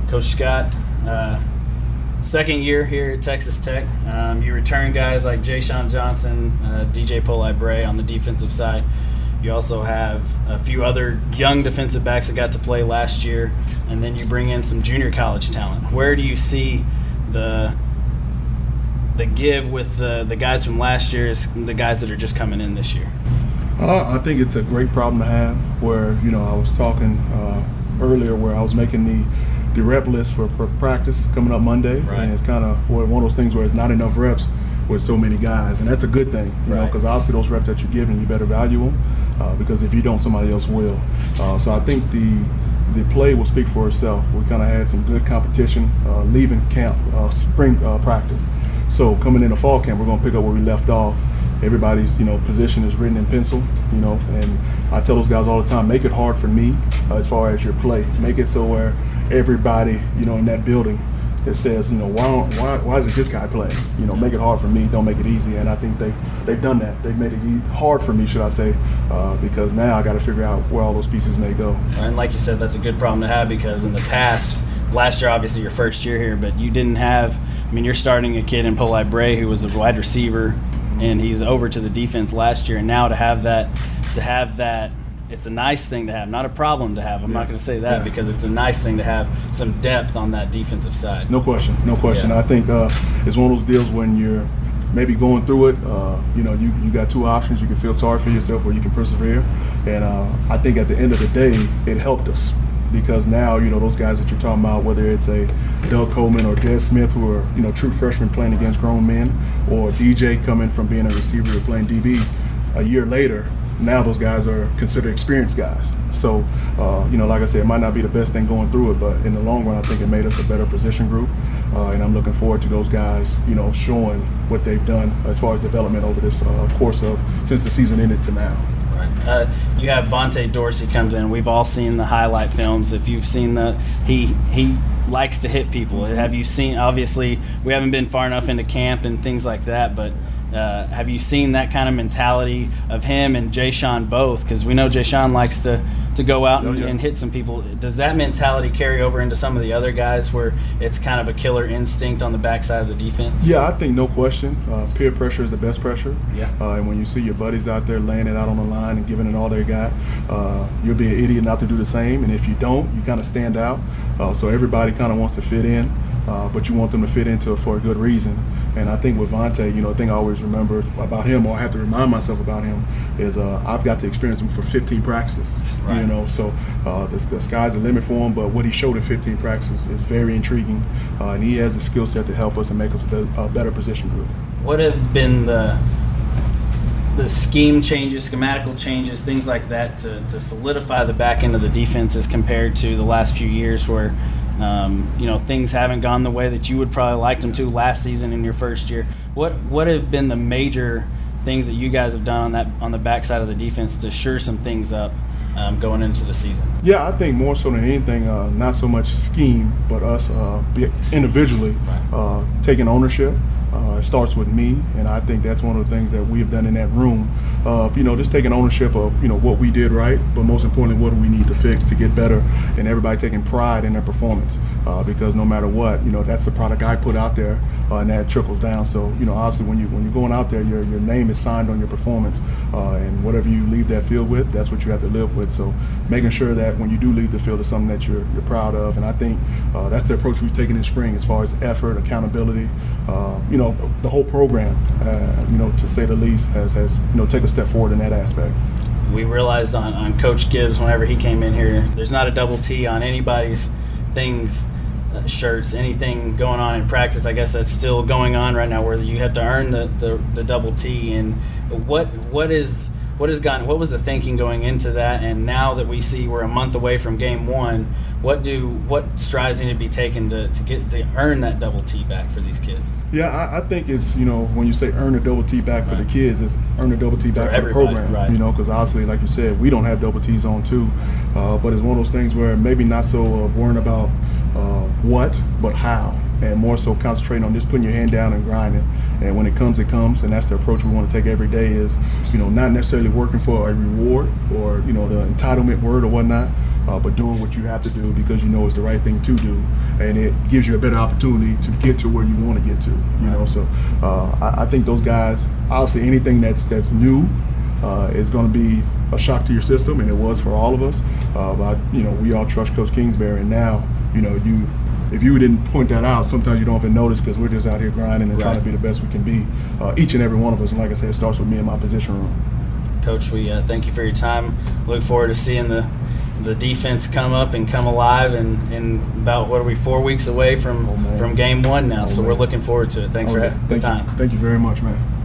Coach Scott, second year here at Texas Tech. You return guys like Ja'Shawn Johnson, DJ Polai-Bray on the defensive side. You also have a few other young defensive backs that got to play last year, and then you bring in some junior college talent. Where do you see the give with the guys from last year is the guys that are just coming in this year? I think it's a great problem to have where, I was talking earlier where I was making the rep list for practice coming up Monday, right. And it's kind of one of those things where it's not enough reps with so many guys, and that's a good thing, right. Because obviously those reps that you're giving, you better value them, because if you don't, somebody else will. So I think the play will speak for itself. We kind of had some good competition leaving camp, spring practice. So coming into fall camp, we're going to pick up where we left off. Everybody's position is written in pencil, and I tell those guys all the time, make it hard for me as far as your play. Make it so where everybody in that building that says why isn't this guy playing? Make it hard for me, don't make it easy. And I think they've done that. They've made it hard for me, should I say, because now I got to figure out where all those pieces may go. And like you said, that's a good problem to have, because in the past, last year obviously your first year here, but you didn't have, you're starting a kid in Polai-Bray who was a wide receiver, and he's over to the defense last year, and now to have that, it's a nice thing to have, not a problem to have. I'm not going to say that, because it's a nice thing to have some depth on that defensive side. No question. Yeah. I think it's one of those deals when you're maybe going through it, you got two options. You can feel sorry for yourself or you can persevere. And I think at the end of the day, it helped us, because now, those guys that you're talking about, whether it's a Doug Coleman or Des Smith, who are, true freshmen playing against grown men, or DJ coming from being a receiver to playing DB a year later, now those guys are considered experienced guys. So, like I said, it might not be the best thing going through it, but in the long run, I think it made us a better position group. And I'm looking forward to those guys, showing what they've done as far as development over this course of since the season ended to now. Right. You have Vontae Dorsey comes in. We've all seen the highlight films. If you've seen he likes to hit people. Have you seen? Obviously, we haven't been far enough into camp and things like that, but have you seen that kind of mentality of him and Ja'Shawn both? Because we know Ja'Shawn likes to go out and hit some people. Does that mentality carry over into some of the other guys where it's kind of a killer instinct on the backside of the defense? Yeah, I think no question. Peer pressure is the best pressure. Yeah. And when you see your buddies out there laying it out on the line and giving it all they got, you'll be an idiot not to do the same. And if you don't, you kind of stand out. So everybody kind of wants to fit in, but you want them to fit into it for a good reason. And I think with Vontae, the thing I always remember about him, or I have to remind myself about him, is I've got to experience him for 15 practices. Right. So the sky's the limit for him, but what he showed in 15 practices is very intriguing, and he has the skill set to help us and make us a better position group. What have been the scheme changes, schematical changes, things like that to solidify the back end of the defense as compared to the last few years where things haven't gone the way that you would probably like them to last season in your first year? What have been the major things that you guys have done on the backside of the defense to shore some things up going into the season? Yeah, I think more so than anything, not so much scheme, but us individually taking ownership. It starts with me, and I think that's one of the things that we have done in that room. Just taking ownership of what we did right, but most importantly, what do we need to fix to get better, and everybody taking pride in their performance. Because no matter what, that's the product I put out there, and that trickles down. So obviously when you're going out there, your name is signed on your performance, and whatever you leave that field with, that's what you have to live with. So making sure that when you do leave the field, it's something that you're proud of, and I think that's the approach we've taken in spring as far as effort, accountability. The whole program, to say the least, has take a step forward in that aspect. We realized on Coach Gibbs whenever he came in here, there's not a double T on anybody's things, shirts, anything going on in practice. I guess that's still going on right now, where you have to earn the double T. And what was the thinking going into that? And now that we see we're a month away from game one, what strides need to be taken to earn that double T back for these kids? Yeah, I think it's, when you say earn a double T back for the kids, it's earn a double T back for the program. Right. Because obviously, like you said, we don't have double T's on too. But it's one of those things where maybe not so worrying about what, but how, and more so concentrating on just putting your hand down and grinding. And when it comes, it comes, and that's the approach we want to take every day. Is not necessarily working for a reward or the entitlement word or whatnot, but doing what you have to do because you know it's the right thing to do, and it gives you a better opportunity to get to where you want to get to. You know, so I think those guys, obviously, anything that's new is going to be a shock to your system, and it was for all of us. But you know, we all trust Coach Kingsbury, and now you know if you didn't point that out, sometimes you don't even notice because we're just out here grinding and trying to be the best we can be, each and every one of us. And like I said, it starts with me in my position room. Coach, we thank you for your time. Look forward to seeing the defense come up and come alive, and about, what are we, 4 weeks away from game one now, so we're looking forward to it. Thanks for the time. Thank you very much, man.